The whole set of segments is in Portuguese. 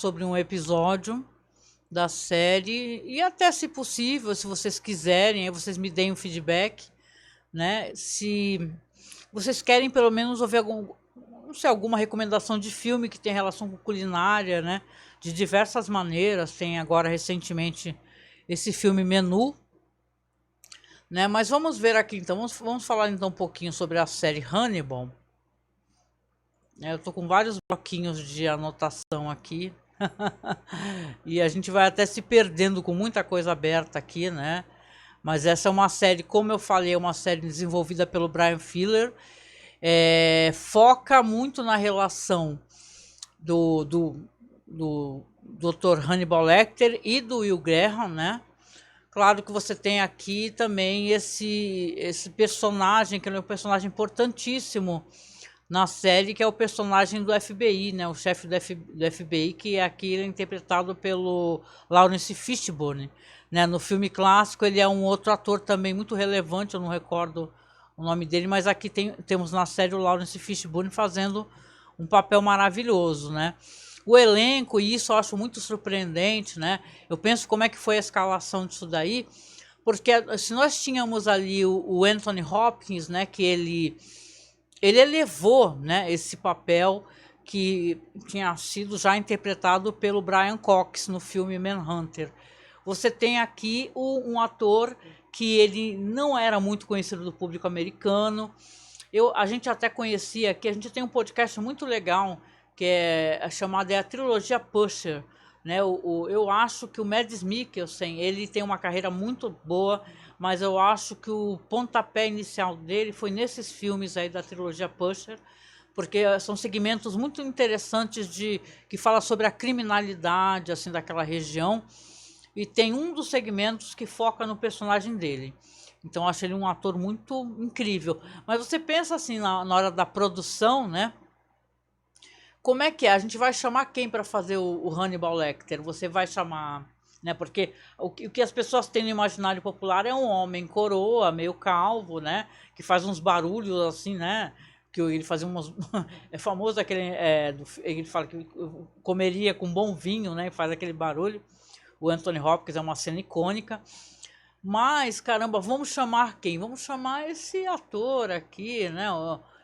sobre um episódio da série e até, se possível, se vocês quiserem, aí vocês me deem um feedback, né? Se vocês querem pelo menos ouvir não sei, alguma recomendação de filme que tem relação com culinária, né? De diversas maneiras. Tem agora recentemente esse filme Menu, né? Mas vamos ver aqui então, vamos falar então um pouquinho sobre a série Hannibal. Eu tô com vários bloquinhos de anotação aqui. E a gente vai até se perdendo com muita coisa aberta aqui, né? Mas essa é uma série, como eu falei, é uma série desenvolvida pelo Bryan Fuller. Foca muito na relação do Dr. Hannibal Lecter e do Will Graham, né? Claro que você tem aqui também esse personagem, que é um personagem importantíssimo na série, que é o personagem do FBI, né? O chefe do FBI, que aqui é interpretado pelo Lawrence Fishburne, né? No filme clássico ele é um outro ator também muito relevante, eu não recordo o nome dele, mas aqui temos na série o Lawrence Fishburne fazendo um papel maravilhoso, né? O elenco, e isso eu acho muito surpreendente, né? Eu penso como é que foi a escalação disso daí, porque se nós tínhamos ali o Anthony Hopkins, né? Que ele elevou, né, esse papel que tinha sido já interpretado pelo Brian Cox no filme Manhunter. Você tem aqui um ator que ele não era muito conhecido do público americano. A gente até conhecia aqui, a gente tem um podcast muito legal, que é chamado a trilogia Pusher, né? Eu acho que o Mads Mikkelsen, ele tem uma carreira muito boa, mas eu acho que o pontapé inicial dele foi nesses filmes aí da trilogia Pusher, porque são segmentos muito interessantes que fala sobre a criminalidade assim daquela região, e tem um dos segmentos que foca no personagem dele. Então eu acho ele um ator muito incrível. Mas você pensa assim na hora da produção, né? Como é que é? A gente vai chamar quem para fazer o Hannibal Lecter? Você vai chamar, né? Porque o que as pessoas têm no imaginário popular é um homem coroa, meio calvo, né? Que faz uns barulhos assim, né? Que ele fazia umas... É famoso aquele... ele fala que comeria com bom vinho, né? E faz aquele barulho. O Anthony Hopkins é uma cena icônica. Mas, caramba, vamos chamar quem? Vamos chamar esse ator aqui, né?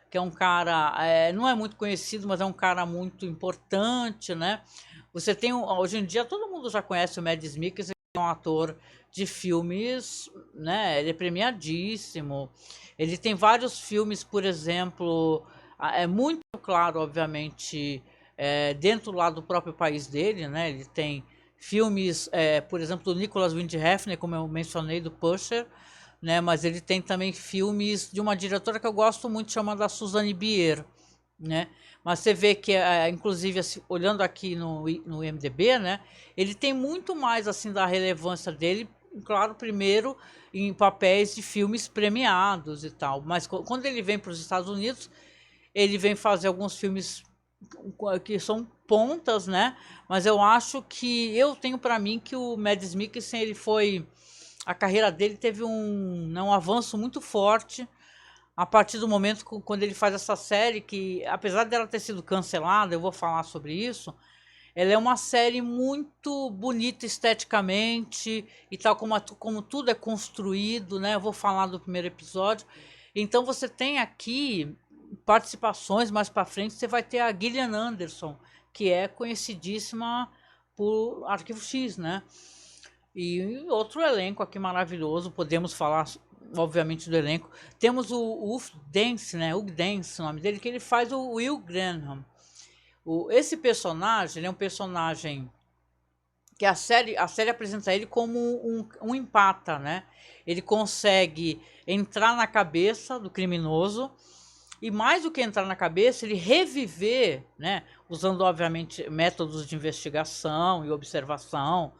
Que é um cara, não é muito conhecido, mas é um cara muito importante, né? Você tem, hoje em dia, todo mundo já conhece o Mads Mikkelsen, que é um ator de filmes, né? Ele é premiadíssimo. Ele tem vários filmes, por exemplo, é muito claro, obviamente, dentro lá do próprio país dele, né? Ele tem filmes, por exemplo, do Nicholas Winding Refn, como eu mencionei, do Pusher, né? Mas ele tem também filmes de uma diretora que eu gosto muito, chamada Suzanne Bier, né? Mas você vê que, inclusive, assim, olhando aqui no IMDb, né? Ele tem muito mais assim da relevância dele, claro, primeiro em papéis de filmes premiados e tal. Mas quando ele vem para os Estados Unidos, ele vem fazer alguns filmes que são pontas, né? Mas eu acho que eu tenho para mim que o Mads Mikkelsen, ele foi, a carreira dele teve um avanço muito forte a partir do momento quando ele faz essa série, que apesar dela ter sido cancelada, eu vou falar sobre isso, ela é uma série muito bonita esteticamente e tal, como tudo é construído, né? Eu vou falar do primeiro episódio. Então você tem aqui participações mais para frente, você vai ter a Gillian Anderson, que é conhecidíssima por Arquivo X, né? E outro elenco aqui maravilhoso, podemos falar obviamente do elenco. Temos o Hugh Dance, né? Hugh Dance, o nome dele, que ele faz o Will Graham. Esse personagem, ele é um personagem que a série apresenta ele como um empata, né? Ele consegue entrar na cabeça do criminoso e, mais do que entrar na cabeça, ele reviver, né? Usando, obviamente, métodos de investigação e observação,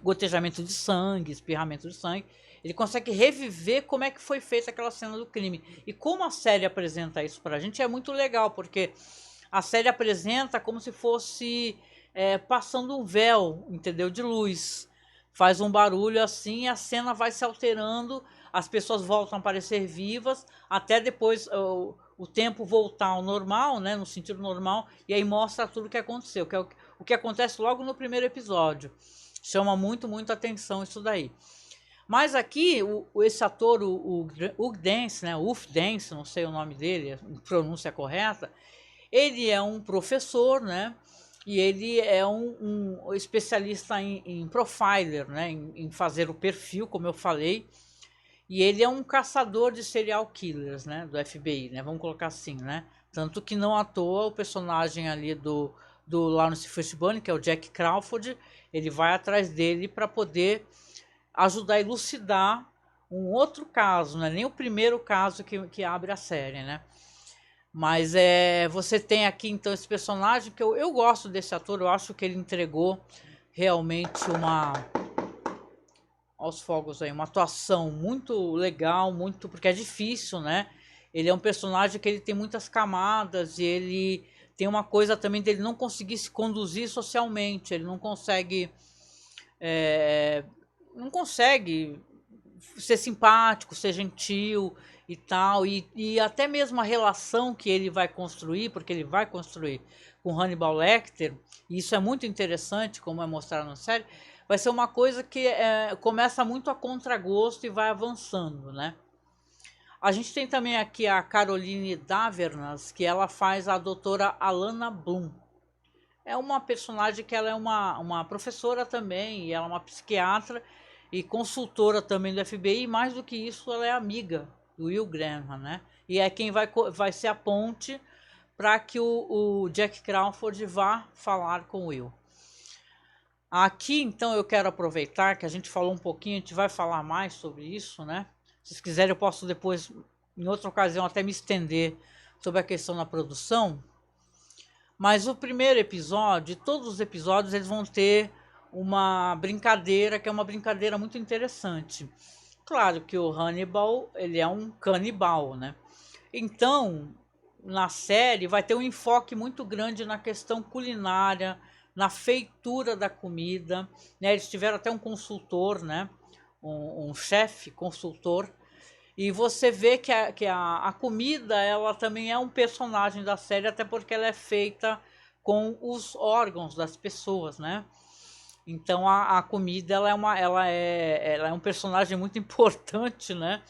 gotejamento de sangue, espirramento de sangue. Ele consegue reviver como é que foi feita aquela cena do crime. E como a série apresenta isso pra gente é muito legal, porque a série apresenta como se fosse passando um véu, entendeu? De luz. Faz um barulho assim e a cena vai se alterando, as pessoas voltam a parecer vivas, até depois o tempo voltar ao normal, né? No sentido normal, e aí mostra tudo o que aconteceu, que é o que acontece logo no primeiro episódio. Chama muito, muito atenção isso daí. Mas aqui, esse ator, o Hugh Dance, né, Hugh Dance, não sei o nome dele, a pronúncia correta, ele é um professor, né, e ele é um especialista em profiler, né, em fazer o perfil, como eu falei, e ele é um caçador de serial killers, né, do FBI, né, vamos colocar assim, né, tanto que não à toa o personagem ali do Lawrence Fishburne, que é o Jack Crawford, ele vai atrás dele para poder ajudar a elucidar um outro caso, não é nem o primeiro caso que abre a série, né? Mas você tem aqui então esse personagem que eu gosto desse ator, eu acho que ele entregou realmente aos fogos aí, uma atuação muito legal, muito, porque é difícil, né? Ele é um personagem que ele tem muitas camadas e ele tem uma coisa também dele não conseguir se conduzir socialmente, ele não consegue ser simpático, ser gentil e tal, e até mesmo a relação que ele vai construir, porque ele vai construir com Hannibal Lecter, e isso é muito interessante, como é mostrado na série, vai ser uma coisa que começa muito a contragosto e vai avançando, né? A gente tem também aqui a Caroline Davernas, que ela faz a doutora Alana Bloom. É uma personagem que ela é uma professora também, e ela é uma psiquiatra e consultora também do FBI, e mais do que isso, ela é amiga do Will Graham, né? E é quem vai ser a ponte para que o Jack Crawford vá falar com o Will. Aqui, então, eu quero aproveitar que a gente falou um pouquinho, a gente vai falar mais sobre isso, né? Se vocês quiserem, eu posso depois, em outra ocasião, até me estender sobre a questão da produção. Mas o primeiro episódio, todos os episódios, eles vão ter uma brincadeira, que é uma brincadeira muito interessante. Claro que o Hannibal, ele é um canibal, né? Então, na série, vai ter um enfoque muito grande na questão culinária, na feitura da comida, né? Eles tiveram até um consultor, né? Um chefe consultor, e você vê que a comida, ela também é um personagem da série, até porque ela é feita com os órgãos das pessoas, né? Então a comida ela é um personagem muito importante, né?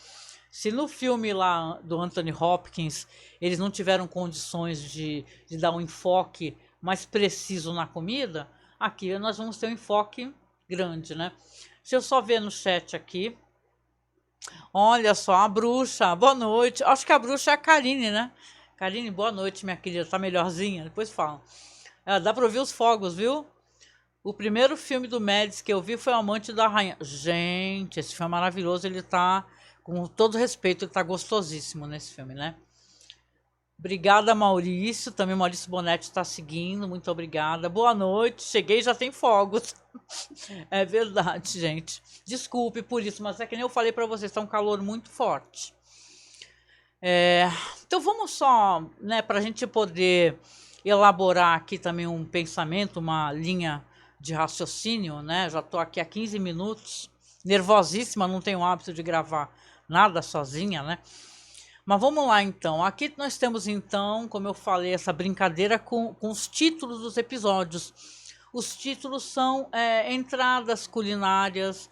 Se no filme lá do Anthony Hopkins eles não tiveram condições de dar um enfoque mais preciso na comida, aqui nós vamos ter um enfoque grande, né? Deixa eu só ver no chat aqui. Olha só, a bruxa, boa noite. Acho que a bruxa é a Karine, né? Karine, boa noite, minha querida. Tá melhorzinha? Depois fala. Dá pra ouvir os fogos, viu? O primeiro filme do Médici que eu vi foi O Amante da Rainha. Gente, esse filme é maravilhoso. Ele tá, com todo respeito, ele tá gostosíssimo nesse filme, né? Obrigada, Maurício. Também Maurício Bonetti está seguindo. Muito obrigada. Boa noite. Cheguei e já tem fogos. É verdade, gente. Desculpe por isso, mas é que nem eu falei para vocês, está um calor muito forte. Então vamos só, né, para a gente poder elaborar aqui também um pensamento, uma linha de raciocínio, né? Já estou aqui há 15 minutos, nervosíssima, não tenho o hábito de gravar nada sozinha, né? Mas vamos lá então. Aqui nós temos então, como eu falei, essa brincadeira com os títulos dos episódios. Os títulos são entradas culinárias,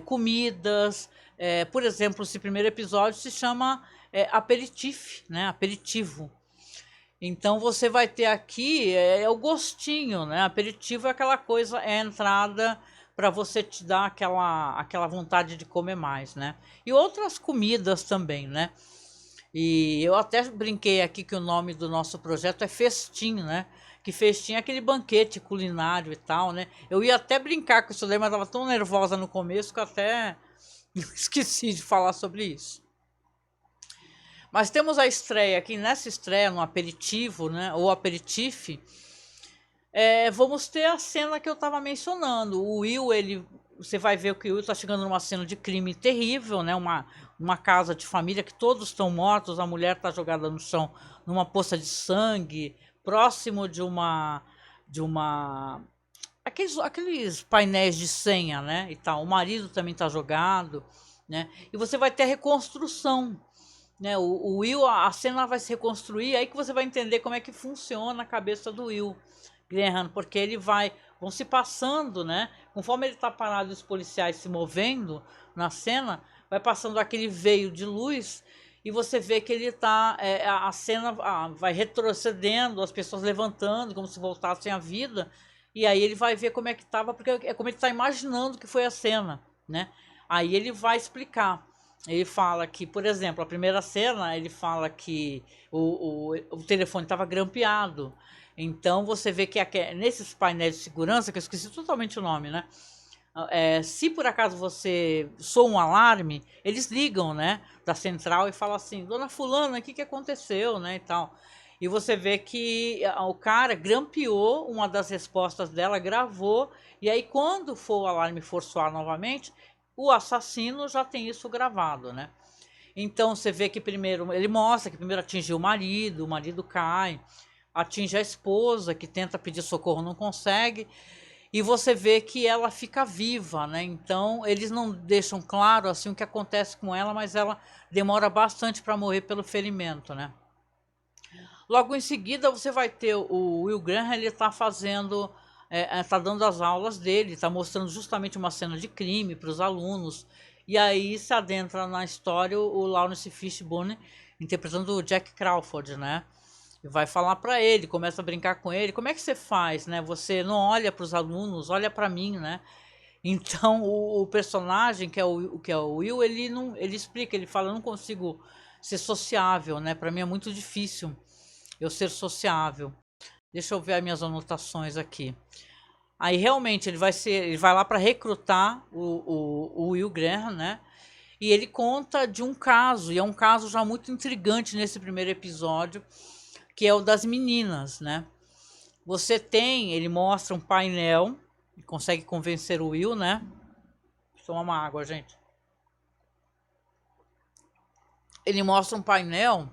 comidas. Por exemplo, esse primeiro episódio se chama aperitif, né? Aperitivo. Então você vai ter aqui o gostinho, né? Aperitivo é aquela coisa, é a entrada para você te dar aquela vontade de comer mais, né? E outras comidas também, né? E eu até brinquei aqui que o nome do nosso projeto é Festim, né? Que festim é aquele banquete culinário e tal, né? Eu ia até brincar com isso daí, mas estava tão nervosa no começo que eu até esqueci de falar sobre isso. Mas temos a estreia aqui, nessa estreia, no aperitivo, né? Ou aperitif, vamos ter a cena que eu estava mencionando. O Will, você vai ver que o Will está chegando numa cena de crime terrível, né? Uma casa de família que todos estão mortos, a mulher está jogada no chão numa poça de sangue, próximo de aqueles painéis de senha, né? E tal. O marido também está jogado, né? E você vai ter a reconstrução, né? O Will, a cena vai se reconstruir, aí que você vai entender como é que funciona a cabeça do Will. Graham, porque vão se passando, né? Conforme ele tá parado e os policiais se movendo na cena, vai passando aquele veio de luz e você vê que ele tá, a cena vai retrocedendo, as pessoas levantando como se voltassem à vida, e aí ele vai ver como é que tava, porque é como ele tá imaginando que foi a cena, né? Aí ele vai explicar. Ele fala que, por exemplo, a primeira cena, ele fala que o telefone estava grampeado. Então você vê que nesses painéis de segurança, que eu esqueci totalmente o nome, né? Se por acaso você soa um alarme, eles ligam, né, da central e falam assim, dona fulana, o que aconteceu, né, e tal. E você vê que o cara grampeou uma das respostas dela, gravou, e aí quando for o alarme for soar novamente, o assassino já tem isso gravado, né. Então você vê que primeiro, ele mostra que primeiro atingiu o marido cai, atinge a esposa, que tenta pedir socorro, não consegue, e você vê que ela fica viva, né? Então eles não deixam claro assim o que acontece com ela, mas ela demora bastante para morrer pelo ferimento, né? Logo em seguida você vai ter o Will Graham, ele está fazendo, tá dando as aulas dele, está mostrando justamente uma cena de crime para os alunos, e aí se adentra na história o Lawrence Fishburne interpretando o Jack Crawford, né? E vai falar para ele, começa a brincar com ele. Como é que você faz, né? Você não olha para os alunos, olha para mim, né? Então o personagem que é o Will, ele não, ele explica, ele fala, eu não consigo ser sociável, né? Para mim é muito difícil eu ser sociável. Deixa eu ver as minhas anotações aqui. Aí realmente ele vai lá para recrutar o Will Graham, né? E ele conta de um caso, e é um caso já muito intrigante nesse primeiro episódio, que é o das meninas, né? Você tem, ele mostra um painel, consegue convencer o Will, né? Toma uma água, gente. Ele mostra um painel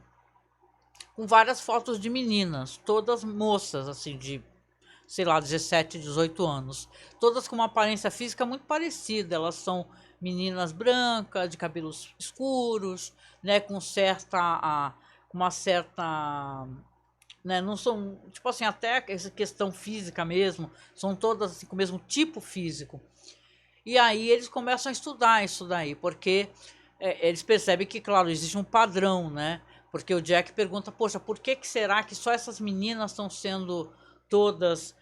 com várias fotos de meninas, todas moças, assim, de, sei lá, 17, 18 anos. Todas com uma aparência física muito parecida. Elas são meninas brancas, de cabelos escuros, né? Com uma certa, né, não são, tipo assim, até essa questão física mesmo, são todas assim, com o mesmo tipo físico. E aí eles começam a estudar isso daí, porque eles percebem que, claro, existe um padrão, né? Porque o Jack pergunta, poxa, por que será que só essas meninas estão sendo todas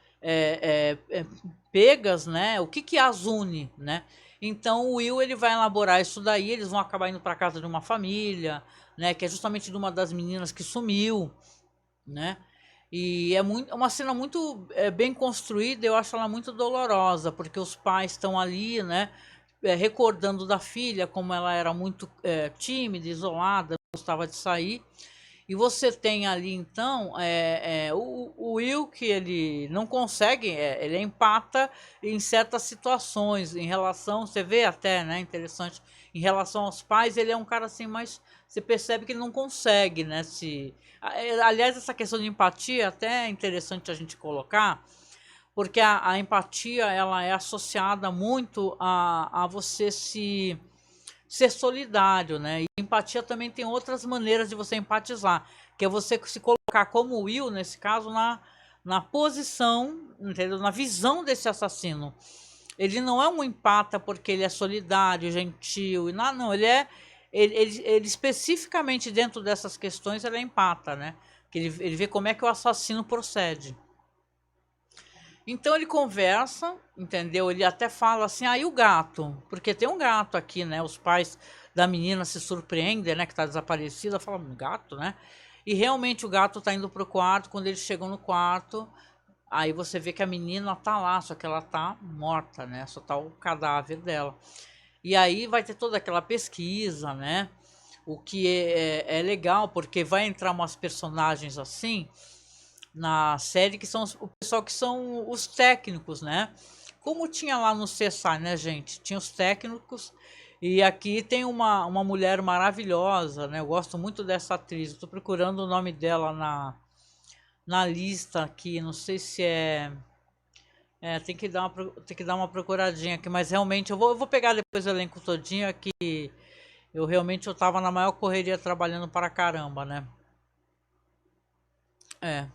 pegas, né? O que as une, né? Então o Will ele vai elaborar isso daí, eles vão acabar indo para casa de uma família, né? Que é justamente de uma das meninas que sumiu, né? E é uma cena muito bem construída, eu acho ela muito dolorosa, porque os pais estão ali, né, recordando da filha, como ela era muito tímida, isolada, não gostava de sair. E você tem ali, então, o Will, que ele não consegue, ele empata em certas situações, em relação, você vê até, né, interessante, em relação aos pais, ele é um cara assim, mas você percebe que ele não consegue, né, aliás, essa questão de empatia até é interessante a gente colocar, porque a empatia, ela é associada muito a você ser solidário, né? E empatia também tem outras maneiras de você empatizar, que é você se colocar como o Will, nesse caso, na posição, entendeu? Na visão desse assassino. Ele não é um empata porque ele é solidário, gentil, e não, ele especificamente dentro dessas questões ele é empata, né? Que ele vê como é que o assassino procede. Então ele conversa, entendeu? Ele até fala assim, e o gato? Porque tem um gato aqui, né? Os pais da menina se surpreendem, né? Que tá desaparecida, falam, gato, né? E realmente o gato tá indo pro quarto, quando eles chegam no quarto, aí você vê que a menina tá lá, só que ela tá morta, né? Só tá o cadáver dela. E aí vai ter toda aquela pesquisa, né? O que é legal, porque vai entrar umas personagens assim na série que são o pessoal que são os técnicos, né? Como tinha lá no CSI, né, gente? Tinha os técnicos e aqui tem uma mulher maravilhosa, né? Eu gosto muito dessa atriz. Estou procurando o nome dela na lista aqui. Não sei se tem que dar uma procuradinha aqui, mas realmente eu vou pegar depois o elenco todinho aqui. Eu tava na maior correria trabalhando para caramba, né? É.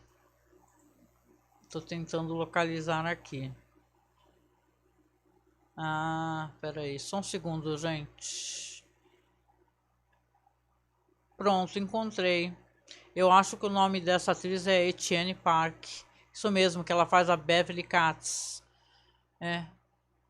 Tô tentando localizar aqui. Ah, peraí, só um segundo, gente. Pronto, encontrei. Eu acho que o nome dessa atriz é Etienne Park. Isso mesmo, que ela faz a Beverly Katz. É,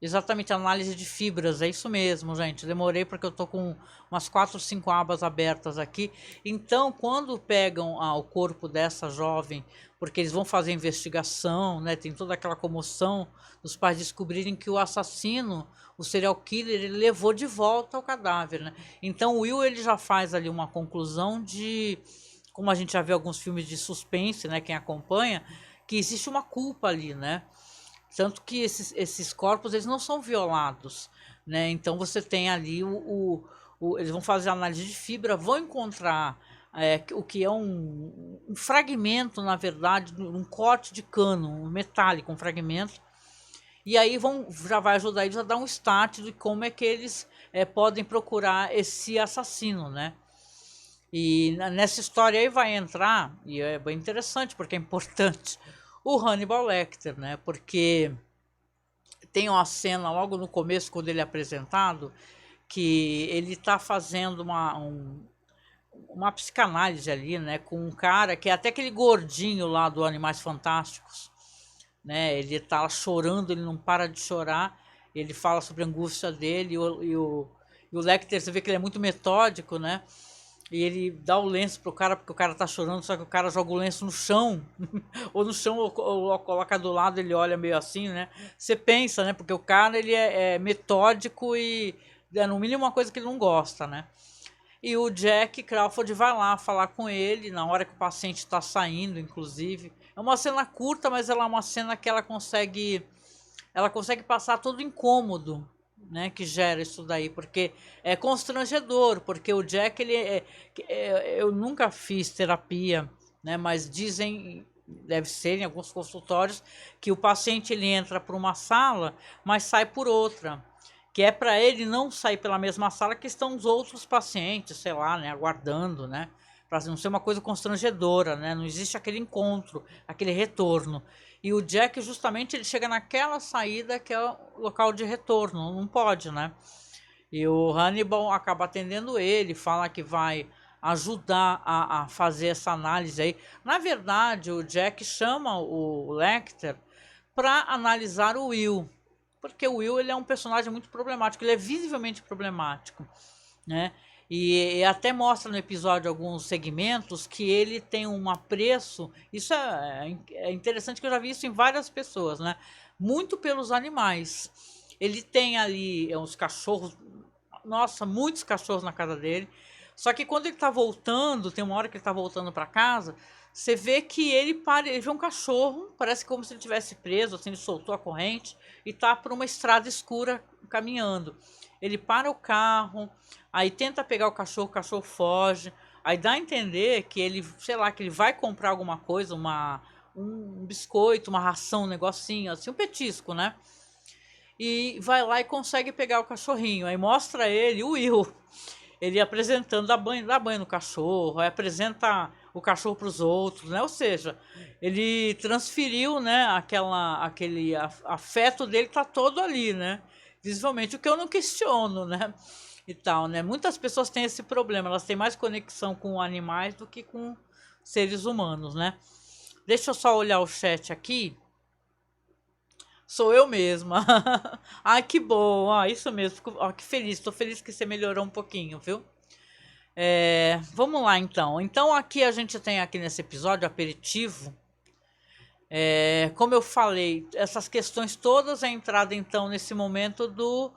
exatamente, análise de fibras, é isso mesmo, gente. Demorei porque eu tô com umas 4, 5 abas abertas aqui. Então, quando pegam o corpo dessa jovem, porque eles vão fazer investigação, né? Tem toda aquela comoção dos pais descobrirem que o assassino, o serial killer, ele levou de volta o cadáver, né? Então, o Will, ele já faz ali uma conclusão de, como a gente já vê alguns filmes de suspense, né? Quem acompanha, que existe uma culpa ali, né? Tanto que esses corpos, eles não são violados, né? Então você tem ali eles vão fazer análise de fibra, vão encontrar o que é um fragmento, na verdade, um corte de cano, um metálico, um fragmento. E aí já vai ajudar eles a dar um start de como é que eles podem procurar esse assassino, né? E nessa história aí vai entrar, e é bem interessante, porque é importante, o Hannibal Lecter, né? Porque tem uma cena logo no começo, quando ele é apresentado, que ele está fazendo uma psicanálise ali, né, com um cara que é até aquele gordinho lá do Animais Fantásticos, né? Ele tá chorando, ele não para de chorar, ele fala sobre a angústia dele, e o Lecter, você vê que ele é muito metódico, né? E ele dá o lenço pro cara, porque o cara tá chorando, só que o cara joga o lenço no chão, ou no chão, ou coloca do lado, ele olha meio assim, né? Você pensa, né? Porque o cara, ele é metódico e é no mínimo uma coisa que ele não gosta, né? E o Jack Crawford vai lá falar com ele, na hora que o paciente está saindo, inclusive. É uma cena curta, mas ela é uma cena que ela consegue passar todo o incômodo, né, que gera isso daí, porque é constrangedor, porque o Jack, eu nunca fiz terapia, né, mas dizem, deve ser em alguns consultórios, que o paciente ele entra por uma sala, mas sai por outra, que é para ele não sair pela mesma sala que estão os outros pacientes, sei lá, né, aguardando, né, para não ser uma coisa constrangedora, né, não existe aquele encontro, aquele retorno. E o Jack, justamente, ele chega naquela saída que é o local de retorno, não pode, né? E o Hannibal acaba atendendo ele, fala que vai ajudar a fazer essa análise aí. Na verdade, o Jack chama o Lecter para analisar o Will, porque o Will ele é um personagem muito problemático, ele é visivelmente problemático, né? E até mostra no episódio alguns segmentos que ele tem um apreço. Isso é interessante, que eu já vi isso em várias pessoas, né? Muito pelos animais. Ele tem ali uns cachorros, nossa, muitos cachorros na casa dele. Só que quando ele tá voltando, tem uma hora que ele tá voltando para casa, você vê que ele vê um cachorro, parece como se ele tivesse preso, assim, ele soltou a corrente e tá por uma estrada escura caminhando. Ele para o carro, aí tenta pegar o cachorro foge, aí dá a entender que ele, sei lá, que ele vai comprar alguma coisa, um biscoito, uma ração, um negocinho, assim, um petisco, né? E vai lá e consegue pegar o cachorrinho. Aí mostra ele, o Will, ele apresentando, dá banho no cachorro, aí apresenta o cachorro para os outros, né? Ou seja, ele transferiu, né, aquele afeto dele tá todo ali, né? Visivelmente, o que eu não questiono, né? E tal, né? Muitas pessoas têm esse problema, elas têm mais conexão com animais do que com seres humanos, né? Deixa eu só olhar o chat aqui. Sou eu mesma. Ai, que bom. Ah, isso mesmo. Que feliz. Tô feliz que você melhorou um pouquinho, viu? Vamos lá, então. Então, aqui a gente tem aqui nesse episódio aperitivo. Como eu falei, essas questões todas, a entrada, então, nesse momento do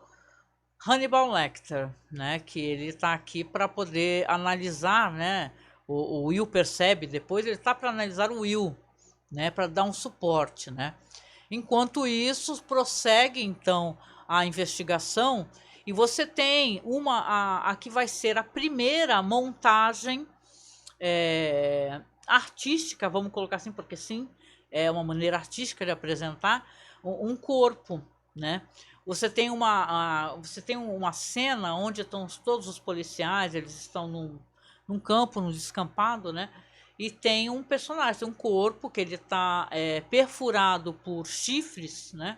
Hannibal Lecter, né? Que ele está aqui para poder analisar, né? O Will percebe depois, ele está para analisar o Will, né? Para dar um suporte, né? Enquanto isso, prossegue então a investigação e você tem a que vai ser a primeira montagem artística, vamos colocar assim, porque sim, é uma maneira artística de apresentar um corpo, né? Você tem uma cena onde estão todos os policiais, eles estão num campo, num descampado, né? e tem um personagem, tem um corpo que ele está perfurado por chifres, né?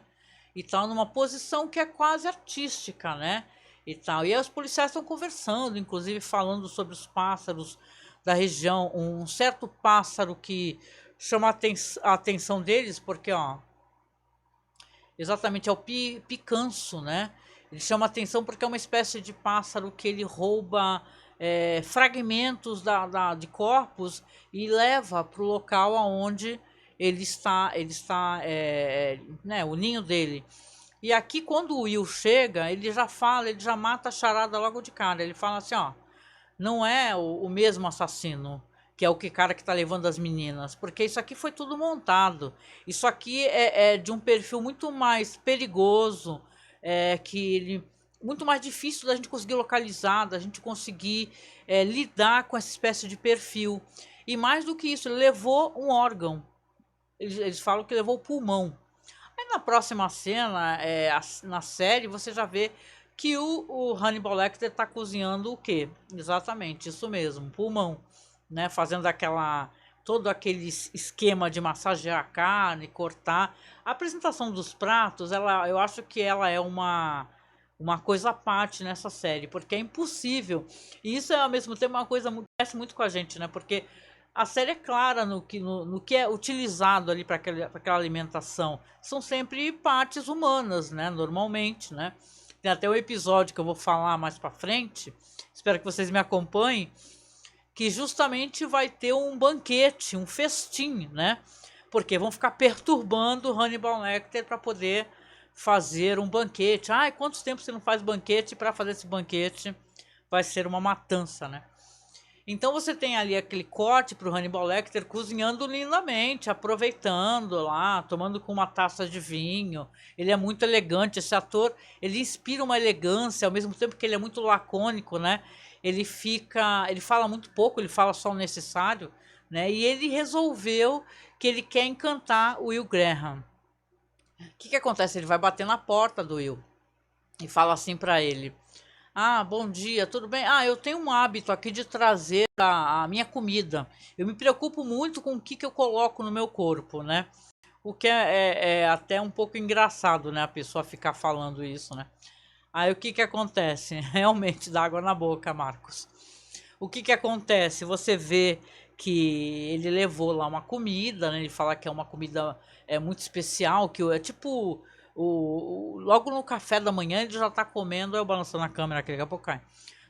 E está numa posição que é quase artística, né? E tal. E aí os policiais estão conversando, inclusive falando sobre os pássaros da região. Um certo pássaro que chama a atenção deles, porque, ó, exatamente é o picanço, né? Ele chama atenção porque é uma espécie de pássaro que ele rouba fragmentos de corpos e leva para o local aonde ele está, né, o ninho dele. E aqui quando o Will chega, ele já fala, ele já mata a charada logo de cara. Ele fala assim, ó, não é o mesmo assassino, que é o cara que está levando as meninas, porque isso aqui foi tudo montado. Isso aqui é de um perfil muito mais perigoso, que ele muito mais difícil da gente conseguir localizar, da gente conseguir lidar com essa espécie de perfil. E mais do que isso, ele levou um órgão. Eles falam que levou o pulmão. Aí na próxima cena, na série, você já vê que o Hannibal Lecter está cozinhando o quê? Exatamente, isso mesmo, pulmão, né? Fazendo todo aquele esquema de massagear a carne, cortar. A apresentação dos pratos, eu acho que ela é uma coisa à parte nessa série, porque é impossível. E isso é ao mesmo tempo uma coisa que acontece muito com a gente, né? Porque a série é clara no que é utilizado ali para aquela alimentação. São sempre partes humanas, né? Normalmente, né? Tem até um episódio que eu vou falar mais para frente. Espero que vocês me acompanhem. Que justamente vai ter um banquete, um festim, né? Porque vão ficar perturbando o Hannibal Lecter para poder fazer um banquete. Ai, quanto tempo você não faz banquete? Para fazer esse banquete vai ser uma matança, né? Então você tem ali aquele corte para o Hannibal Lecter cozinhando lindamente, aproveitando lá, tomando com uma taça de vinho. Ele é muito elegante, esse ator, ele inspira uma elegância, ao mesmo tempo que ele é muito lacônico, né? Ele fala muito pouco, ele fala só o necessário, né? E ele resolveu que ele quer encantar o Will Graham. O que acontece? Ele vai bater na porta do Will e fala assim para ele: ah, bom dia, tudo bem? Ah, eu tenho um hábito aqui de trazer a minha comida. Eu me preocupo muito com o que eu coloco no meu corpo, né? O que é até um pouco engraçado, né? A pessoa ficar falando isso, né? Aí o que acontece? Realmente dá água na boca, Marcos. O que acontece? Você vê que ele levou lá uma comida, né? Ele fala que é uma comida muito especial, que é tipo logo no café da manhã ele já tá comendo, eu balançando a câmera aqui, daqui a pouco cai.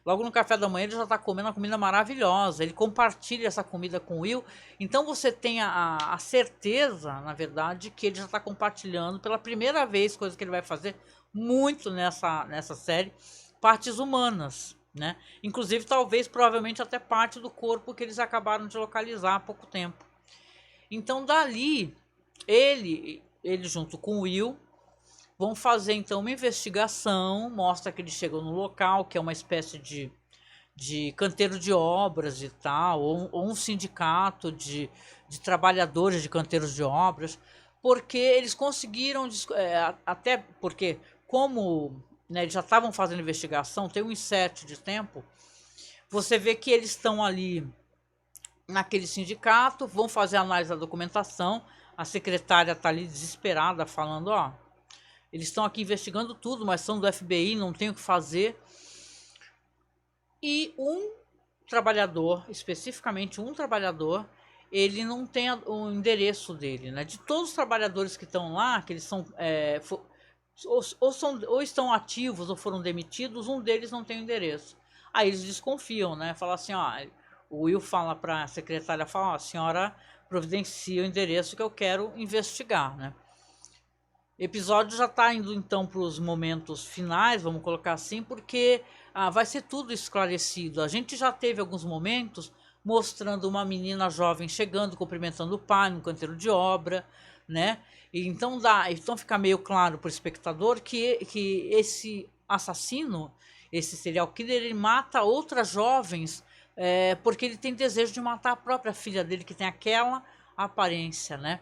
Logo no café da manhã ele já tá comendo uma comida maravilhosa, ele compartilha essa comida com o Will, então você tem a certeza, na verdade, que ele já tá compartilhando pela primeira vez, coisa que ele vai fazer muito nessa série, partes humanas, né? Inclusive, talvez, provavelmente, até parte do corpo que eles acabaram de localizar há pouco tempo. Então, dali, ele junto com o Will, vão fazer, então, uma investigação, mostra que eles chegam no local, que é uma espécie de canteiro de obras e tal, ou um sindicato de trabalhadores de canteiros de obras, porque eles conseguiram, até porque, como né, eles já estavam fazendo investigação, tem um inset de tempo, você vê que eles estão ali naquele sindicato, vão fazer a análise da documentação, a secretária está ali desesperada, falando, ó, eles estão aqui investigando tudo, mas são do FBI, não tem o que fazer. E um trabalhador, especificamente um trabalhador, ele não tem o endereço dele, né? De todos os trabalhadores que estão lá, que eles são ou estão ativos ou foram demitidos, um deles não tem o endereço. Aí eles desconfiam, né? Fala assim, ó, o Will fala para a secretária, fala, ó, a senhora providencia o endereço que eu quero investigar, né? O episódio já está indo então para os momentos finais, vamos colocar assim, porque vai ser tudo esclarecido. A gente já teve alguns momentos mostrando uma menina jovem chegando, cumprimentando o pai no canteiro de obra, né? E então fica meio claro para o espectador que esse assassino, esse serial killer, ele mata outras jovens porque ele tem desejo de matar a própria filha dele, que tem aquela aparência, né?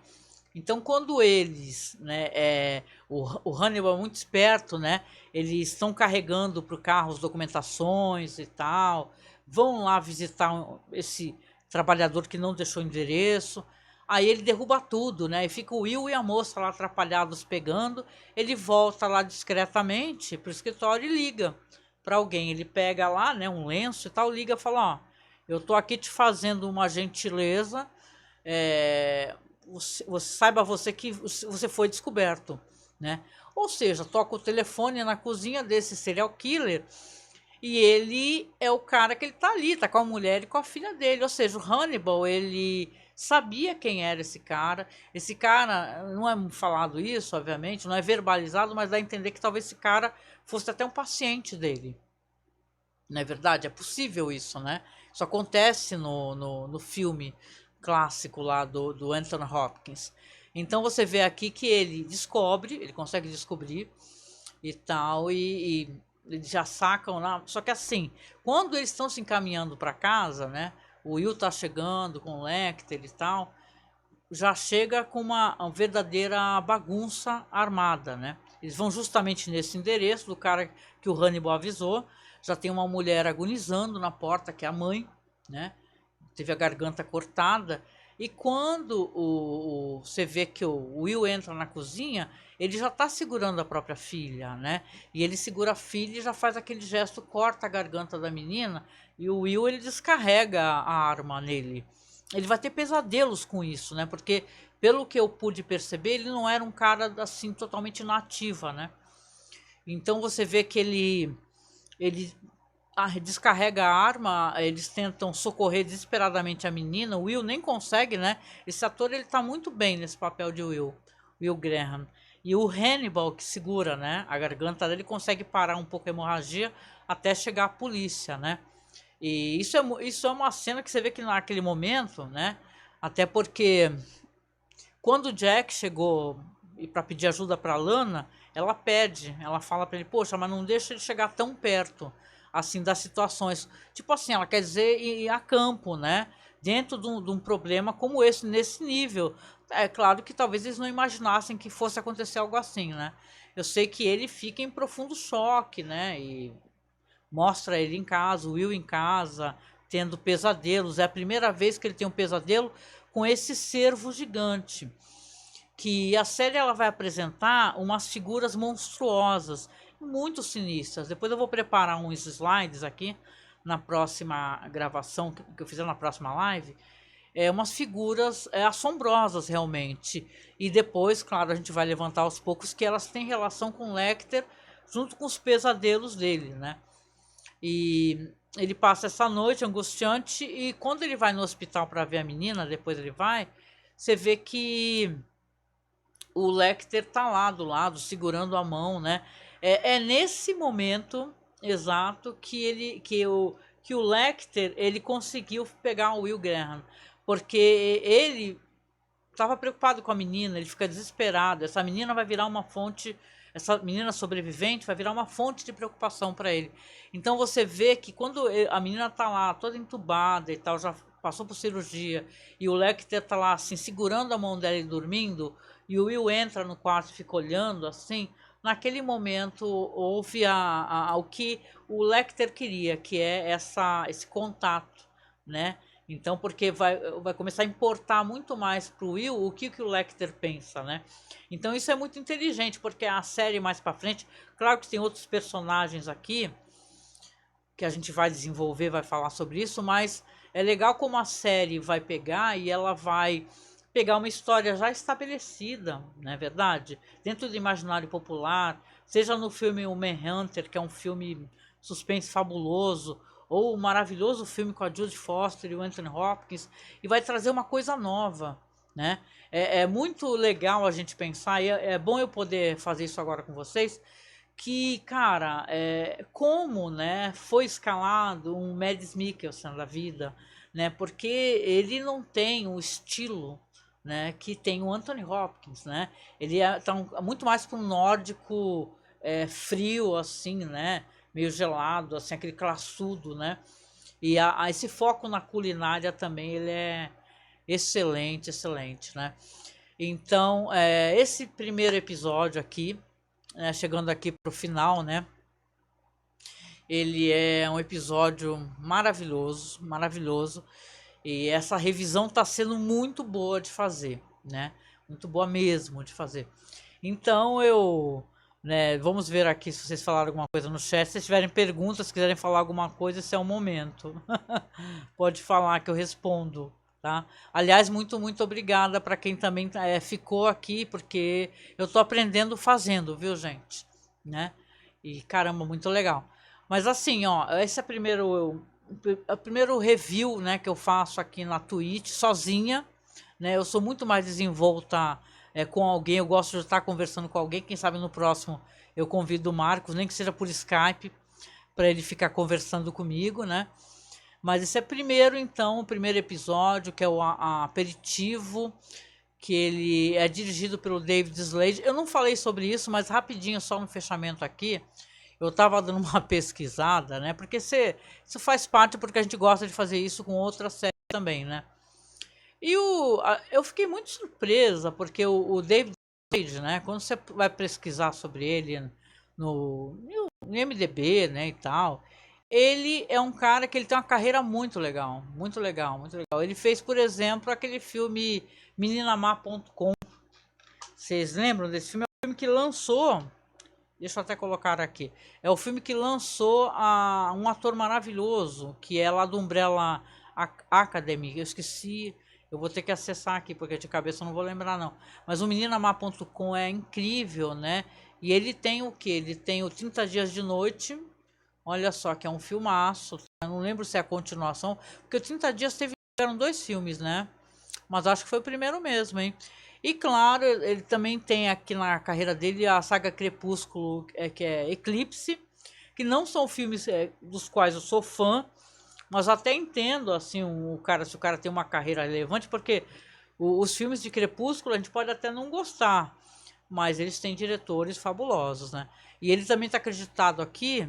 Então, quando eles, né, o Hannibal é muito esperto, né? Eles estão carregando para o carro as documentações e tal, vão lá visitar trabalhador que não deixou endereço. Aí ele derruba tudo, né? E fica o Will e a moça lá atrapalhados pegando. Ele volta lá discretamente pro escritório e liga para alguém. Ele pega lá, né, um lenço e tal, liga e fala: ó, eu tô aqui te fazendo uma gentileza. Saiba você que você foi descoberto, né? Ou seja, toca o telefone na cozinha desse serial killer e ele é o cara que ele tá ali, tá com a mulher e com a filha dele. Ou seja, o Hannibal, ele sabia quem era esse cara. Esse cara, não é falado isso, obviamente, não é verbalizado, mas dá a entender que talvez esse cara fosse até um paciente dele. Não é verdade? É possível isso, né? Isso acontece no filme clássico lá do Anthony Hopkins. Então você vê aqui que ele descobre, ele consegue descobrir e tal, e eles já sacam lá. Só que assim, quando eles estão se encaminhando para casa, né? O Will tá chegando com o Lecter e tal, já chega com uma verdadeira bagunça armada, né? Eles vão justamente nesse endereço do cara que o Hannibal avisou. Já tem uma mulher agonizando na porta, que é a mãe, né? Teve a garganta cortada. E quando você vê que o Will entra na cozinha, ele já está segurando a própria filha, né? E ele segura a filha e já faz aquele gesto, corta a garganta da menina. E o Will, ele descarrega a arma nele. Ele vai ter pesadelos com isso, né? Porque, pelo que eu pude perceber, ele não era um cara, assim, totalmente nativa, né? Então você vê que ele descarrega a arma, eles tentam socorrer desesperadamente a menina. O Will nem consegue, né? Esse ator, ele tá muito bem nesse papel de Will Graham. E o Hannibal, que segura, né, a garganta dele, consegue parar um pouco a hemorragia até chegar a polícia, né? E isso é uma cena que você vê que naquele momento, né? Até porque quando o Jack chegou para pedir ajuda para Lana, ela pede, ela fala para ele: poxa, mas não deixa ele chegar tão perto assim das situações. Tipo assim, ela quer dizer ir a campo, né? Dentro de um problema como esse, nesse nível. É claro que talvez eles não imaginassem que fosse acontecer algo assim, né? Eu sei que ele fica em profundo choque, né? E mostra ele em casa, o Will em casa, tendo pesadelos. É a primeira vez que ele tem um pesadelo com esse cervo gigante. Que a série ela vai apresentar umas figuras monstruosas, muito sinistras. Depois eu vou preparar uns slides aqui na próxima gravação que eu fizer na próxima live. Umas figuras assombrosas realmente. E depois, claro, a gente vai levantar aos poucos que elas têm relação com o Lecter junto com os pesadelos dele, né? E ele passa essa noite angustiante e quando ele vai no hospital para ver a menina, depois ele vai, você vê que o Lecter tá lá do lado, segurando a mão, né? É nesse momento exato que o Lecter ele conseguiu pegar o Will Graham, porque ele estava preocupado com a menina, ele fica desesperado. Essa menina vai virar uma fonte, essa menina sobrevivente vai virar uma fonte de preocupação para ele. Então você vê que quando a menina tá lá toda entubada e tal, já passou por cirurgia, e o Lecter tá lá assim segurando a mão dela e dormindo, e o Will entra no quarto e fica olhando assim, naquele momento houve o que o Lecter queria, que é esse contato, né? Então, porque vai começar a importar muito mais pro Will o que o Lecter pensa, né? Então isso é muito inteligente, porque a série mais para frente, claro que tem outros personagens aqui que a gente vai desenvolver, vai falar sobre isso, mas é legal como a série vai pegar e ela vai pegar uma história já estabelecida, não é verdade? Dentro do imaginário popular, seja no filme O Manhunter, que é um filme suspense fabuloso, ou o maravilhoso filme com a Judy Foster e o Anthony Hopkins, e vai trazer uma coisa nova, né? É muito legal a gente pensar, e é bom eu poder fazer isso agora com vocês, que, cara, como, né, foi escalado um Mads Mikkelsen da vida, né? Porque ele não tem o estilo, né, que tem o Anthony Hopkins, né? Ele tá muito mais para um nórdico frio, assim, né? Meio gelado, assim, aquele classudo, né? E esse foco na culinária também, ele é excelente, excelente, né? Então, esse primeiro episódio aqui, chegando aqui pro final, né? Ele é um episódio maravilhoso, maravilhoso. E essa revisão está sendo muito boa de fazer, né? Muito boa mesmo de fazer. Então eu, né, vamos ver aqui se vocês falaram alguma coisa no chat. Se vocês tiverem perguntas, se quiserem falar alguma coisa, esse é o momento. Pode falar que eu respondo, tá? Aliás, muito obrigada para quem também ficou aqui, porque eu tô aprendendo fazendo, viu, gente? Né? E caramba, muito legal. Mas assim, ó, esse é o primeiro review, né, que eu faço aqui na Twitch, sozinha, né? Eu sou muito mais desenvolta com alguém, eu gosto de estar conversando com alguém. Quem sabe no próximo eu convido o Marcos, nem que seja por Skype, para ele ficar conversando comigo, né? Mas esse é primeiro, então, o primeiro episódio, que é o aperitivo, que ele é dirigido pelo David Slade. Eu não falei sobre isso, mas rapidinho, só no fechamento aqui, eu estava dando uma pesquisada, né? Porque isso faz parte, porque a gente gosta de fazer isso com outras séries também, né? E eu fiquei muito surpresa, porque o David Slade, né? Quando você vai pesquisar sobre ele no IMDb, né, e tal, ele é um cara que ele tem uma carreira muito legal, muito legal, muito legal. Ele fez, por exemplo, aquele filme Meninamar.com. Vocês lembram desse filme? É um filme que lançou. Deixa eu até colocar aqui. É o filme que lançou um ator maravilhoso, que é lá do Umbrella Academy. Eu esqueci. Eu vou ter que acessar aqui, porque de cabeça eu não vou lembrar, não. Mas o Meninamar.com é incrível, né? E ele tem o quê? Ele tem o 30 Dias de Noite. Olha só, que é um filmaço. Eu não lembro se é a continuação. Porque o 30 Dias tiveram dois filmes, né? Mas acho que foi o primeiro mesmo, hein? E claro, ele também tem aqui na carreira dele a saga Crepúsculo, que é Eclipse, que não são filmes dos quais eu sou fã, mas até entendo assim se o cara tem uma carreira relevante, porque os filmes de Crepúsculo a gente pode até não gostar, mas eles têm diretores fabulosos, né? E ele também está acreditado aqui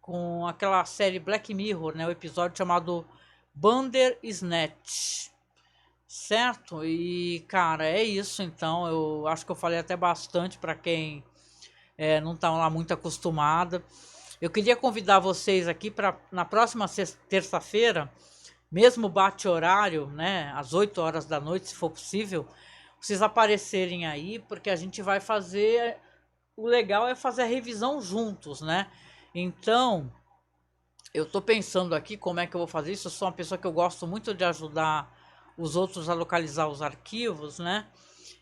com aquela série Black Mirror, né? O episódio chamado Bandersnatch. Certo? E, cara, é isso então. Eu acho que eu falei até bastante para quem não tá lá muito acostumada. Eu queria convidar vocês aqui para na próxima terça-feira, mesmo bate-horário, né, às 8 horas da noite, se for possível, vocês aparecerem aí, porque a gente vai fazer. O legal é fazer a revisão juntos, né? Então, eu tô pensando aqui como é que eu vou fazer isso. Eu sou uma pessoa que eu gosto muito de ajudar os outros a localizar os arquivos, né?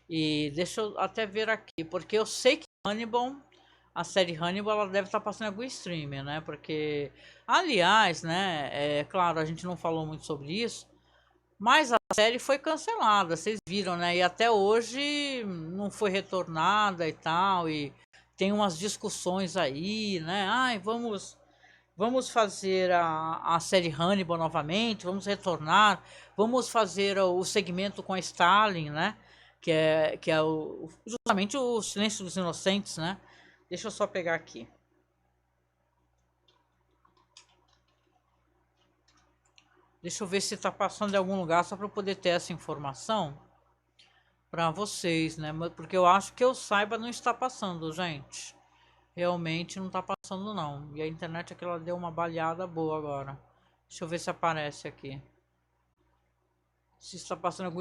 E deixa eu até ver aqui, porque eu sei que Hannibal, a série Hannibal, ela deve estar passando em algum streamer, né? Porque, aliás, né? É claro, a gente não falou muito sobre isso, mas a série foi cancelada, vocês viram, né? E até hoje não foi retornada e tal. E tem umas discussões aí, né? Ai, vamos fazer a série Hannibal novamente, vamos retornar, vamos fazer o segmento com a Stalin, né? Que é justamente o Silêncio dos Inocentes, né? Deixa eu só pegar aqui. Deixa eu ver se está passando em algum lugar só para eu poder ter essa informação para vocês, né? Porque eu acho que eu saiba não está passando, gente. Realmente não está passando não. E a internet aqui ela deu uma baleada boa agora. Deixa eu ver se aparece aqui. Se está passando algum